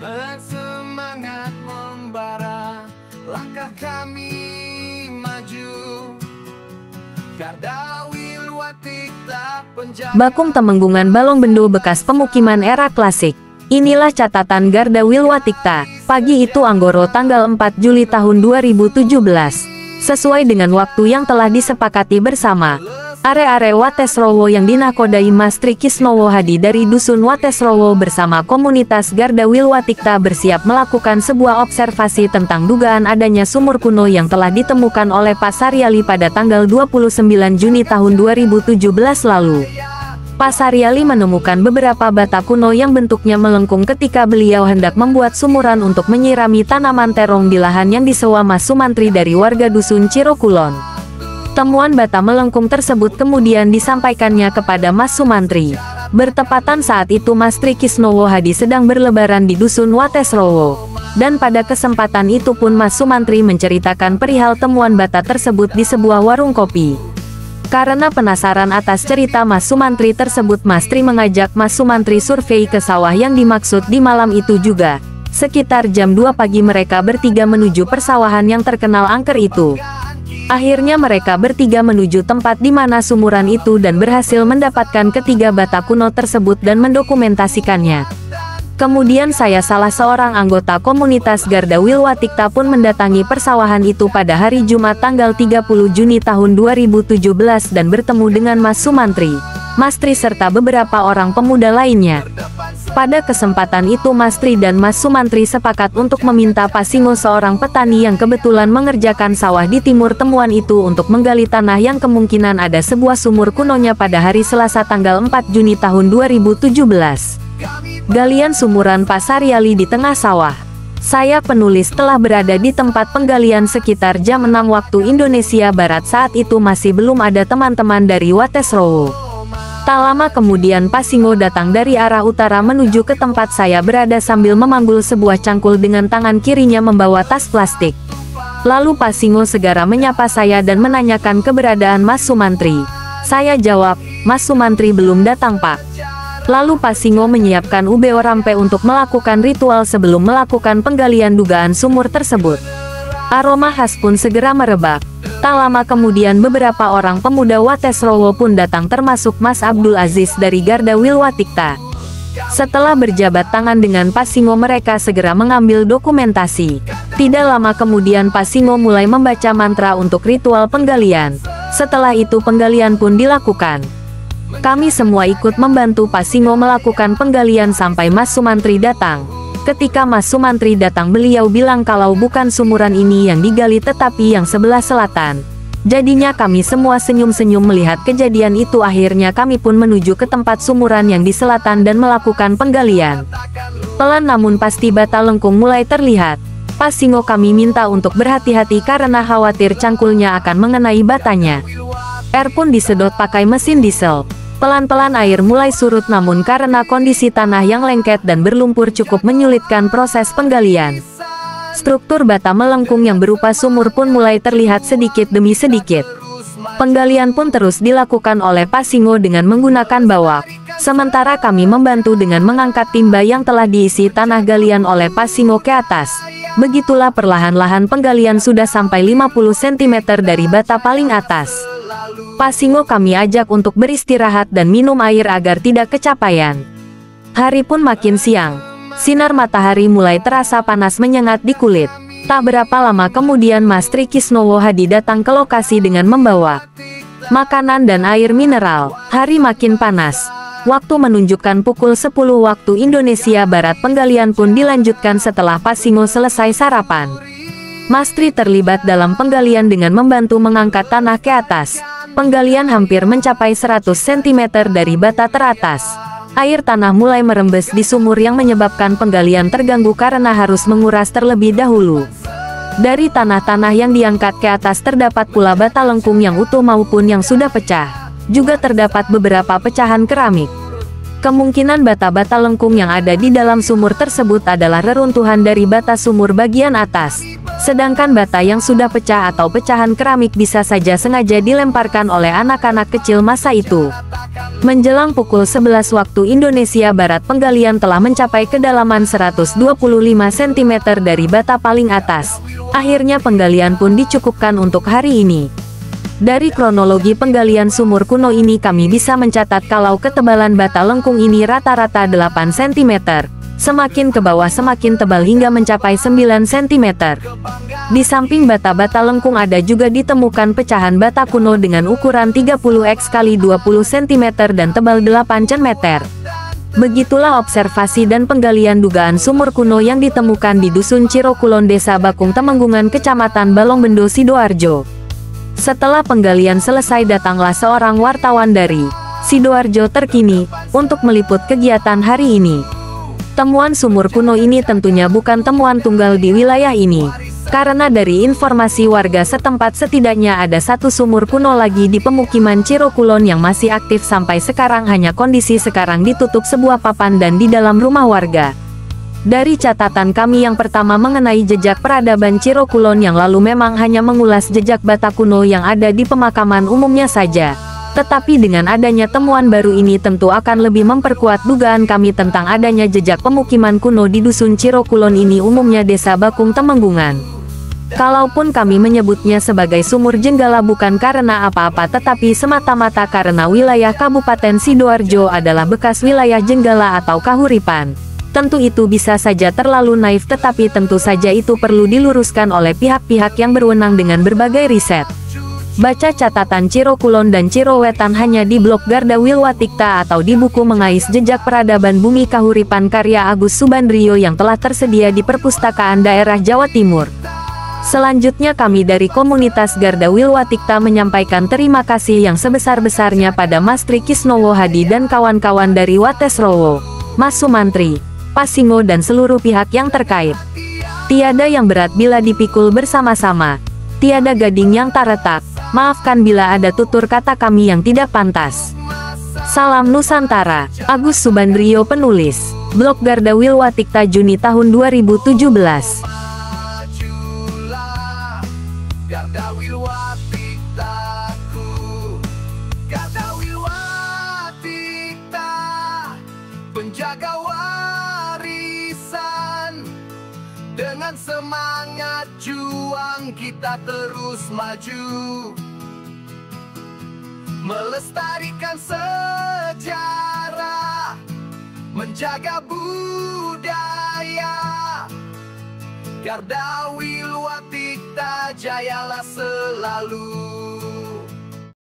Bersemangat membara, langkah kami maju. Garda Wilwatikta penjaga. Bakung Temenggungan Balong Bendo bekas pemukiman era klasik. Inilah catatan Garda Wilwatikta. Pagi itu Anggoro tanggal 4 Juli tahun 2017. Sesuai dengan waktu yang telah disepakati bersama. Are-are Watesrowo yang dinakodai Mas Tri Kisnowo Hadi dari Dusun Watesrowo bersama komunitas Garda Wilwatikta bersiap melakukan sebuah observasi tentang dugaan adanya sumur kuno yang telah ditemukan oleh Pak Saryali pada tanggal 29 Juni tahun 2017 lalu. Pak Saryali menemukan beberapa bata kuno yang bentuknya melengkung ketika beliau hendak membuat sumuran untuk menyirami tanaman terong di lahan yang disewa Mas Sumantri dari warga Dusun Cirokulon. Temuan bata melengkung tersebut kemudian disampaikannya kepada Mas Sumantri. Bertepatan saat itu Mas Tri Kisnowo Hadi sedang berlebaran di Dusun Watesrowo. Dan pada kesempatan itu pun Mas Sumantri menceritakan perihal temuan bata tersebut di sebuah warung kopi. Karena penasaran atas cerita Mas Sumantri tersebut, Mas Tri mengajak Mas Sumantri survei ke sawah yang dimaksud di malam itu juga. Sekitar jam 2 pagi mereka bertiga menuju persawahan yang terkenal angker itu. Akhirnya mereka bertiga menuju tempat di mana sumuran itu dan berhasil mendapatkan ketiga bata kuno tersebut dan mendokumentasikannya. Kemudian saya, salah seorang anggota komunitas Garda Wilwatikta, pun mendatangi persawahan itu pada hari Jumat tanggal 30 Juni tahun 2017 dan bertemu dengan Mas Sumantri, Mas Tri serta beberapa orang pemuda lainnya. Pada kesempatan itu Mas Tri dan Mas Sumantri sepakat untuk meminta Pak Singo, seorang petani yang kebetulan mengerjakan sawah di timur temuan itu, untuk menggali tanah yang kemungkinan ada sebuah sumur kunonya pada hari Selasa tanggal 4 Juni tahun 2017. Galian sumuran Pak Saryali di tengah sawah. Saya, penulis, telah berada di tempat penggalian sekitar jam 6 waktu Indonesia Barat. Saat itu masih belum ada teman-teman dari Watesrowo. Tak lama kemudian Pak Singo datang dari arah utara menuju ke tempat saya berada sambil memanggul sebuah cangkul dengan tangan kirinya membawa tas plastik. Lalu Pak Singo segera menyapa saya dan menanyakan keberadaan Mas Sumantri. Saya jawab, Mas Sumantri belum datang, Pak. Lalu Pak Singo menyiapkan UBO rampe untuk melakukan ritual sebelum melakukan penggalian dugaan sumur tersebut. Aroma khas pun segera merebak. Tak lama kemudian beberapa orang pemuda Watesrowo pun datang, termasuk Mas Abdul Aziz dari Garda Wilwatikta. Setelah berjabat tangan dengan Pak Singo, mereka segera mengambil dokumentasi. Tidak lama kemudian Pak Singo mulai membaca mantra untuk ritual penggalian. Setelah itu penggalian pun dilakukan. Kami semua ikut membantu Pak Singo melakukan penggalian sampai Mas Sumantri datang. Ketika Mas Sumantri datang, beliau bilang kalau bukan sumuran ini yang digali tetapi yang sebelah selatan. Jadinya kami semua senyum-senyum melihat kejadian itu. Akhirnya kami pun menuju ke tempat sumuran yang di selatan dan melakukan penggalian. Pelan namun pasti bata lengkung mulai terlihat. Pak Singo kami minta untuk berhati-hati karena khawatir cangkulnya akan mengenai batanya. Air pun disedot pakai mesin diesel. Pelan-pelan air mulai surut, namun karena kondisi tanah yang lengket dan berlumpur cukup menyulitkan proses penggalian. Struktur bata melengkung yang berupa sumur pun mulai terlihat sedikit demi sedikit. Penggalian pun terus dilakukan oleh Pak Singo dengan menggunakan bawak. Sementara kami membantu dengan mengangkat timba yang telah diisi tanah galian oleh Pak Singo ke atas. Begitulah perlahan-lahan penggalian sudah sampai 50 cm dari bata paling atas. Pak Singo kami ajak untuk beristirahat dan minum air agar tidak kecapaian. Hari pun makin siang. Sinar matahari mulai terasa panas menyengat di kulit. Tak berapa lama kemudian Mas Tri Kisnowo Hadi datang ke lokasi dengan membawa makanan dan air mineral. Hari makin panas. Waktu menunjukkan pukul 10 waktu Indonesia Barat. Penggalian pun dilanjutkan setelah Pak Singo selesai sarapan. Mas Tri terlibat dalam penggalian dengan membantu mengangkat tanah ke atas. Penggalian hampir mencapai 100 cm dari bata teratas. Air tanah mulai merembes di sumur yang menyebabkan penggalian terganggu karena harus menguras terlebih dahulu. Dari tanah-tanah yang diangkat ke atas terdapat pula bata lengkung yang utuh maupun yang sudah pecah. Juga terdapat beberapa pecahan keramik. Kemungkinan bata-bata lengkung yang ada di dalam sumur tersebut adalah reruntuhan dari bata sumur bagian atas. Sedangkan bata yang sudah pecah atau pecahan keramik bisa saja sengaja dilemparkan oleh anak-anak kecil masa itu. Menjelang pukul 11 waktu Indonesia Barat, penggalian telah mencapai kedalaman 125 cm dari bata paling atas. Akhirnya penggalian pun dicukupkan untuk hari ini. Dari kronologi penggalian sumur kuno ini kami bisa mencatat kalau ketebalan bata lengkung ini rata-rata 8 cm. Semakin ke bawah semakin tebal hingga mencapai 9 cm. Di samping bata-bata lengkung ada juga ditemukan pecahan bata kuno dengan ukuran 30x x 20 cm dan tebal 8 cm. Begitulah observasi dan penggalian dugaan sumur kuno yang ditemukan di Dusun Cirokulon, Desa Bakung, Temenggungan, Kecamatan Balongbendo, Sidoarjo. Setelah penggalian selesai, datanglah seorang wartawan dari Sidoarjo Terkini untuk meliput kegiatan hari ini. Temuan sumur kuno ini tentunya bukan temuan tunggal di wilayah ini, karena dari informasi warga setempat setidaknya ada satu sumur kuno lagi di pemukiman Cirokulon yang masih aktif sampai sekarang, hanya kondisi sekarang ditutup sebuah papan dan di dalam rumah warga. Dari catatan kami yang pertama mengenai jejak peradaban Cirokulon yang lalu memang hanya mengulas jejak bata kuno yang ada di pemakaman umumnya saja. Tetapi dengan adanya temuan baru ini tentu akan lebih memperkuat dugaan kami tentang adanya jejak pemukiman kuno di Dusun Cirokulon ini, umumnya Desa Bakung, Temenggungan. Kalaupun kami menyebutnya sebagai sumur jenggala bukan karena apa-apa, tetapi semata-mata karena wilayah Kabupaten Sidoarjo adalah bekas wilayah jenggala atau kahuripan. Tentu itu bisa saja terlalu naif, tetapi tentu saja itu perlu diluruskan oleh pihak-pihak yang berwenang dengan berbagai riset. Baca catatan Cirokulon dan Cirowetan hanya di blog Garda Wilwatikta atau di buku Mengais Jejak Peradaban Bumi Kahuripan karya Agus Subandrio yang telah tersedia di Perpustakaan Daerah Jawa Timur. Selanjutnya kami dari komunitas Garda Wilwatikta menyampaikan terima kasih yang sebesar-besarnya pada Mas Tri Kisnowo Hadi dan kawan-kawan dari Watesrowo, Mas Sumantri, Pasingo dan seluruh pihak yang terkait. Tiada yang berat bila dipikul bersama-sama. Tiada gading yang tak retak. Maafkan bila ada tutur kata kami yang tidak pantas. Salam Nusantara. Agus Subandrio, penulis. Blog Garda Wilwatikta, Juni tahun 2017. Garda Wilwatiktaku, Garda Wilwatikta, penjaga warisan. Dengan semangat juang kita terus maju, melestarikan sejarah, menjaga budaya. Garda Wilwatikta jayalah selalu.